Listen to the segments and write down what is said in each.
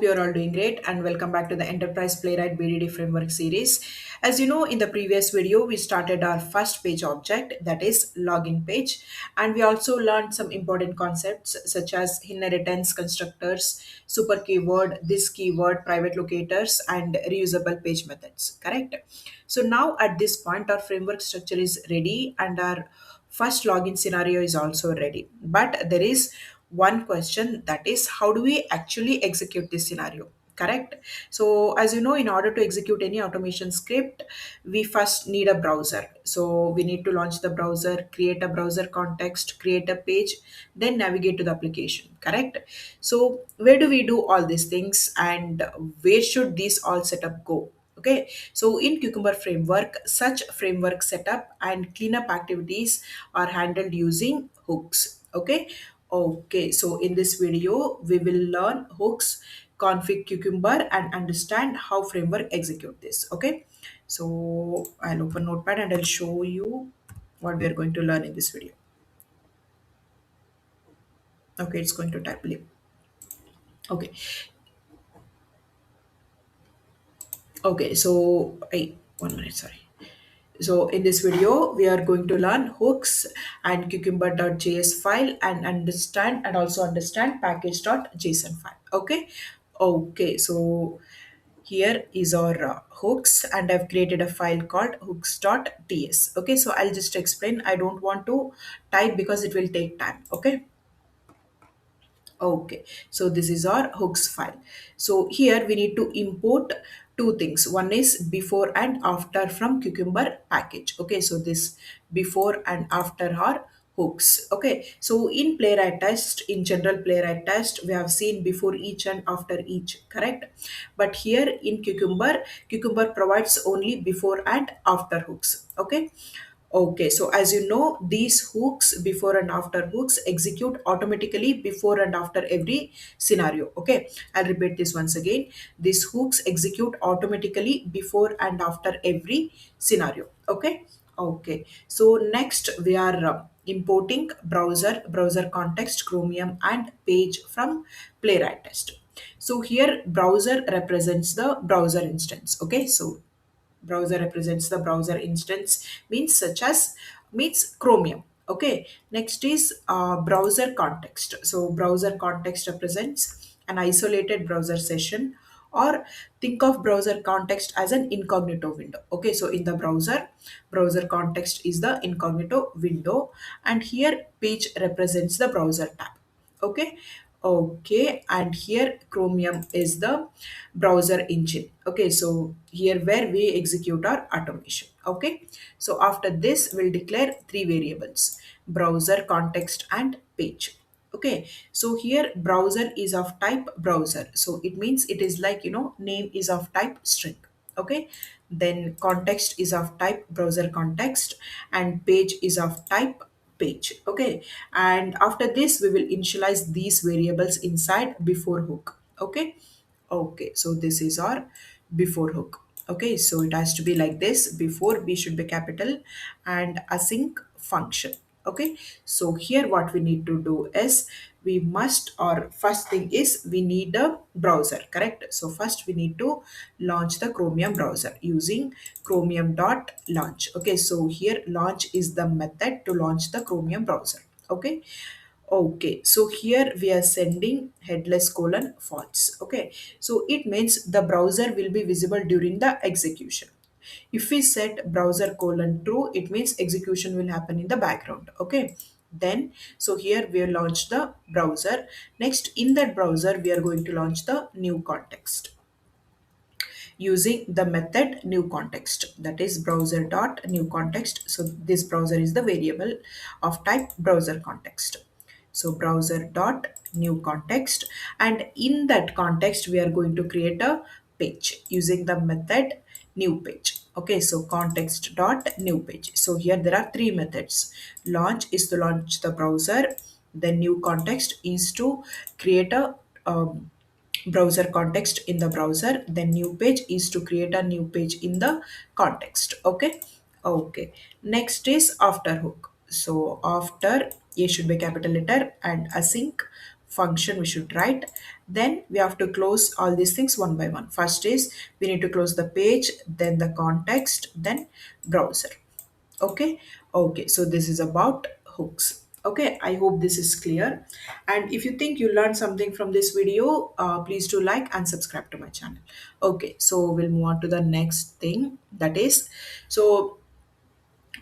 You're all doing great and welcome back to the Enterprise Playwright BDD Framework series. As you know, in the previous video, we started our first page object, that is login page, and we also learned some important concepts such as inheritance constructors, super keyword, this keyword, private locators, and reusable page methods. Correct? So now at this point, our framework structure is ready and our first login scenario is also ready. But there is one question, that is how do we actually execute this scenario? Correct. So as you know, in order to execute any automation script, we first need a browser. So we need to launch the browser, create a browser context, create a page, then navigate to the application. Correct. So where do we do all these things and where should these all setup go? Okay, so in Cucumber framework, such framework setup and cleanup activities are handled using hooks. Okay, so in this video, we will learn hooks, config Cucumber, and understand how framework execute this. Okay, so I'll open Notepad and I'll show you what we are going to learn in this video. Okay, it's going to type lib. Okay, okay, so I 1 minute, sorry. So in this video, we are going to learn hooks and cucumber.js file and understand and also understand package.json file. Okay, so here is our hooks and I've created a file called hooks.ts. Okay, so I'll just explain. I don't want to type because it will take time. Okay, so this is our hooks file. So here we need to import two things. One is before and after from Cucumber package. Okay, so this before and after are hooks. Okay, so in playwright test, in general playwright test, we have seen before each and after each, correct? But here in Cucumber provides only before and after hooks. Okay, so as you know, these hooks, before and after hooks, execute automatically before and after every scenario. Okay, I'll repeat this once again. These hooks execute automatically before and after every scenario. Okay, so next we are importing browser context, Chromium, and page from Playwright test. So here browser represents the browser instance. Okay, so browser represents the browser instance means such as means Chromium. Okay, next is browser context. So browser context represents an isolated browser session, or think of browser context as an incognito window. Okay, so in the browser context is the incognito window, and here page represents the browser tab. Okay okay and here Chromium is the browser engine. Okay, so here where we execute our automation. Okay, so after this we'll declare three variables: browser, context, and page. Okay, so here browser is of type browser, so it means it is like, name is of type string. Okay, then context is of type browser context, and page is of type page. Okay, and after this we will initialize these variables inside before hook. Okay, so this is our before hook. Okay, so it has to be like this: before, b should be capital, and async function. Okay, so here what we need to do is we must, or first thing is we need a browser. Correct, so first we need to launch the Chromium browser using chromium.launch. Okay, so here launch is the method to launch the Chromium browser. Okay, so here we are sending headless colon false. Okay, so it means the browser will be visible during the execution. If we set browser colon true, it means execution will happen in the background. Okay, then so here we have launched the browser. Next, in that browser, we are going to launch the new context using the method new context, that is browser dot new context. So this browser is the variable of type browser context. So browser dot new context, and in that context we are going to create a page using the method new page. Okay, so context dot new page. So here there are three methods. Launch is to launch the browser, then new context is to create a browser context in the browser, then new page is to create a new page in the context. Okay, next is after hook. So after, a should be capital letter, and async function we should write. Then we have to close all these things one by one. First is we need to close the page, then the context, then browser. Okay. Okay, so this is about hooks. Okay, I hope this is clear. And if you think you learned something from this video, please do like and subscribe to my channel. Okay, so we'll move on to the next thing, that is, so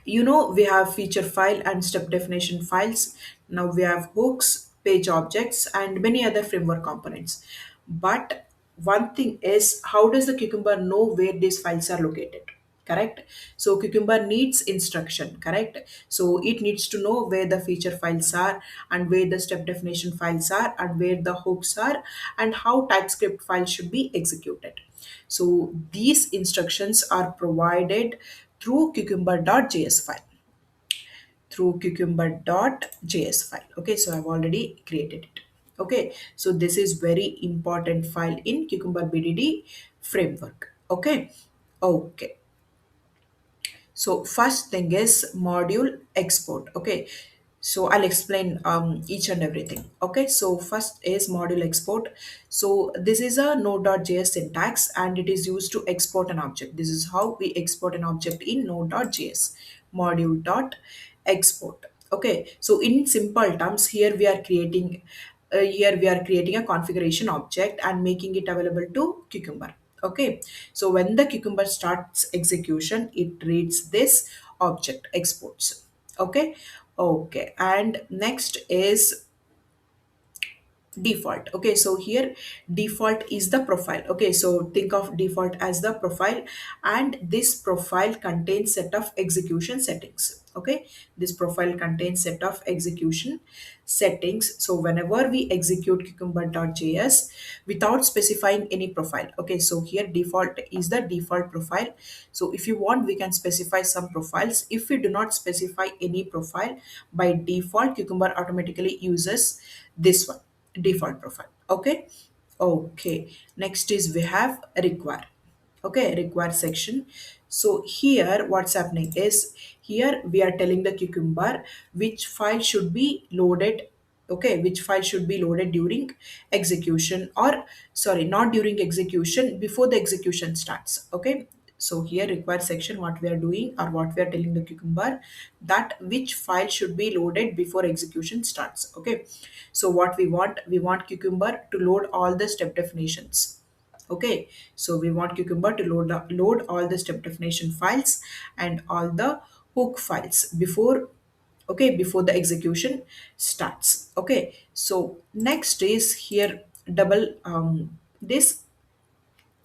we have feature file and step definition files. Now we have hooks, page objects, and many other framework components. But one thing is, how does the cucumber know where these files are located? Correct. So cucumber needs instruction. Correct. So it needs to know where the feature files are, and where the step definition files are, and where the hooks are, and how typescript files should be executed. So these instructions are provided through cucumber.js file. Through cucumber.js file. Okay, so I've already created it. Okay, so this is very important file in cucumber BDD framework. Okay. Okay, so first thing is module export. Okay, so I'll explain each and everything. Okay, so first is module export. So this is a node.js syntax, and it is used to export an object. This is how we export an object in node.js. Module.export. Okay, so in simple terms, here we are creating a configuration object and making it available to cucumber. Okay, so when the cucumber starts execution, it reads this object, exports. Okay. Okay, and next is default. Okay, so here default is the profile. Okay, so think of default as the profile, and this profile contains set of execution settings. Okay, this profile contains set of execution settings. So whenever we execute cucumber.js without specifying any profile, okay, so here default is the default profile. So if you want, we can specify some profiles. If we do not specify any profile, by default cucumber automatically uses this one, default profile. Okay. Okay, next is we have require. Okay, require section. So here what's happening is, here we are telling the cucumber which file should be loaded. Okay, which file should be loaded during execution, or sorry, not during execution, before the execution starts. Okay, so here require section, what we are doing, or what we are telling the cucumber, that which file should be loaded before execution starts. Okay, so what we want cucumber to load all the step definitions. Okay, so we want cucumber to load all the step definition files and all the hook files before, okay, before the execution starts. Okay, so next is here double this,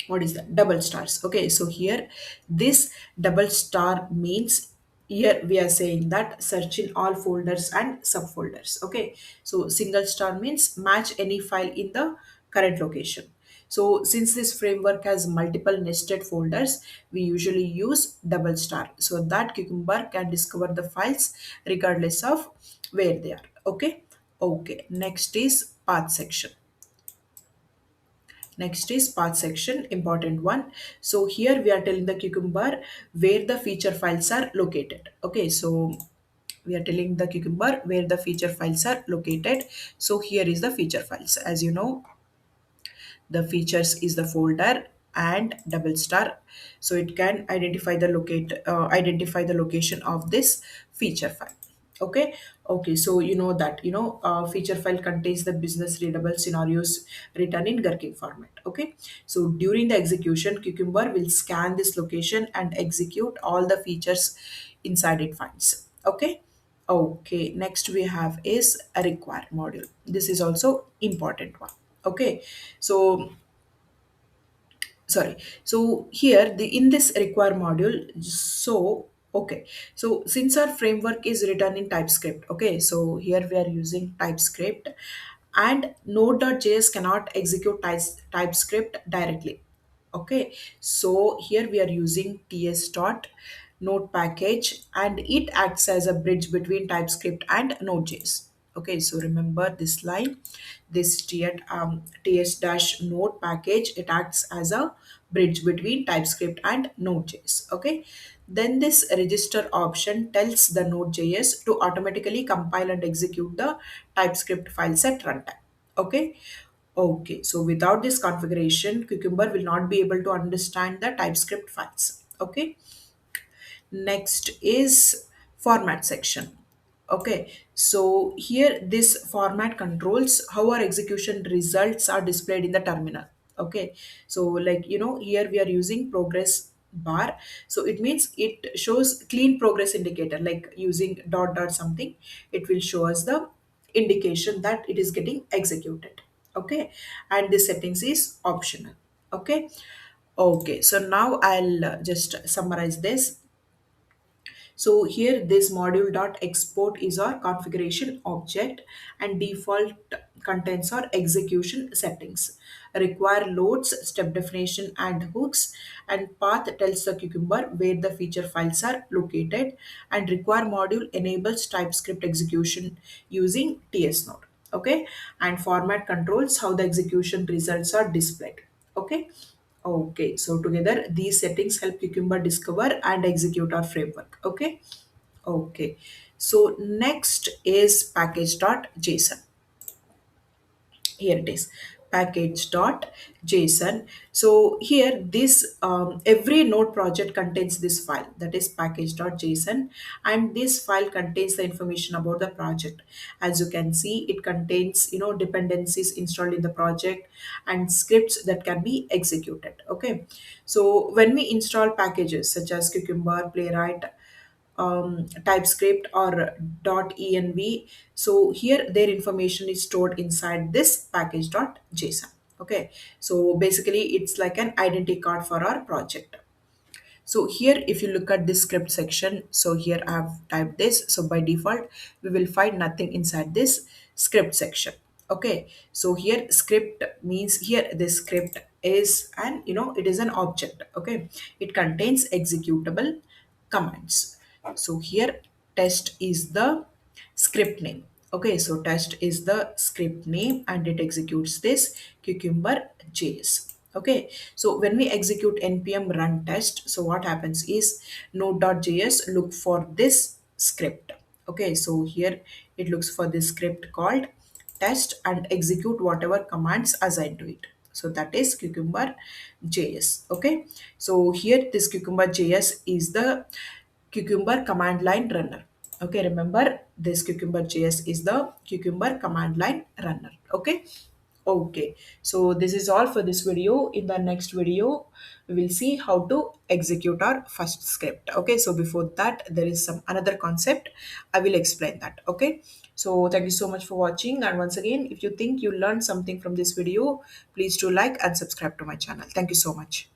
what is that, double stars. Okay, so here this double star means, here we are saying that search in all folders and subfolders. Okay, so single star means match any file in the current location. So since this framework has multiple nested folders, we usually use double star, so that cucumber can discover the files regardless of where they are. Okay. Okay, next is path section. Next is path section, important one. So here we are telling the cucumber where the feature files are located. Okay, so we are telling the cucumber where the feature files are located. So here is the feature files. As you know, the features is the folder and double star, so it can identify the location of this feature file. Okay. Okay, so you know that feature file contains the business readable scenarios written in gherkin format. Okay, so during the execution, cucumber will scan this location and execute all the features inside it finds. Okay. Okay, next we have is a require module. This is also important one. Okay, so sorry, so here the in this require module, so okay, so since our framework is written in typescript, okay, so here we are using typescript, and node.js cannot execute typescript directly. Okay, so here we are using ts dot node package, and it acts as a bridge between typescript and node.js. Okay, so remember this line, this ts dash node package, it acts as a bridge between typescript and node.js. Okay, then this register option tells the node.js to automatically compile and execute the typescript files at runtime. Okay. Okay, so without this configuration, Cucumber will not be able to understand the TypeScript files. Okay. Next is format section. Okay, so here this format controls how our execution results are displayed in the terminal. Okay, so like here we are using progress bar, so it means it shows clean progress indicator, like using dot dot something, it will show us the indication that it is getting executed. Okay, and this settings is optional. Okay. Okay, so now I'll just summarize this. So here this module dot export is our configuration object, and default contents are execution settings. Require loads, step definition and hooks, and path tells the cucumber where the feature files are located, and require module enables TypeScript execution using TS node. Okay, and format controls how the execution results are displayed. Okay. Okay, so together these settings help Cucumber discover and execute our framework. Okay. Okay, so next is package.json. Here it is, package.json. So here this every node project contains this file, that is package.json, and this file contains the information about the project. As you can see, it contains dependencies installed in the project and scripts that can be executed. Okay, so when we install packages such as Cucumber, Playwright, TypeScript or .env. So here their information is stored inside this package.json. Okay, so basically it's like an identity card for our project. So here, if you look at this script section, so here I have typed this. So by default, we will find nothing inside this script section. Okay. So here script means here this script is it is an object. Okay. It contains executable commands. So here test is the script name. Okay, so test is the script name and it executes this cucumber.js. Okay, so when we execute npm run test, so what happens is node.js look for this script. Okay, so here it looks for this script called test and execute whatever commands assigned to it. So that is cucumber.js. Okay, so here this cucumber.js is the cucumber command line runner. Okay, remember this cucumber.js is the cucumber command line runner. Okay. Okay, so this is all for this video. In the next video, we will see how to execute our first script. Okay, so before that, there is some another concept. I will explain that. Okay, so thank you so much for watching. And once again, if you think you learned something from this video, please do like and subscribe to my channel. Thank you so much.